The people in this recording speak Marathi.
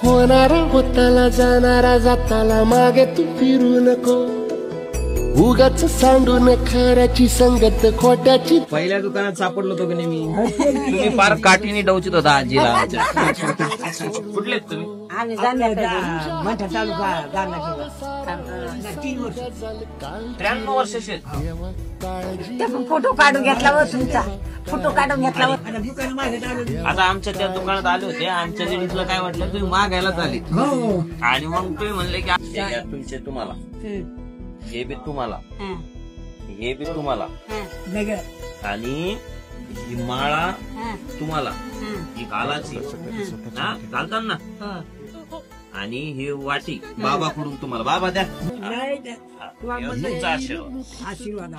होणारा होताला जाणारा जाताला मागे तू फिरू नको उगाच सांडून खऱ्याची संगत खोट्याची पहिल्या दुकानात सापडलो होतो की नाही मी तुम्ही फार काठीने डवचित होता आजीला कुठले तुम्ही आम्ही मोठा तालुका गाणं 93 वर्षाचे फोटो काढून घेतला व तुमचा फोटो काढून घेतला आता आमच्या त्या दुकानात आले होते आमच्या लेडीजला काय वाटलं तुम्ही मागायलाच आले आणि मग तुम्ही म्हणले की तुमचे तुम्हाला हे बी तुम्हाला हे बी तुम्हाला आणि ही माळा तुम्हाला ही घालाची घालताना आणि ही वाटी बाबाकडून तुम्हाला बाबा द्या तुमचा आशीर्वाद आशीर्वाद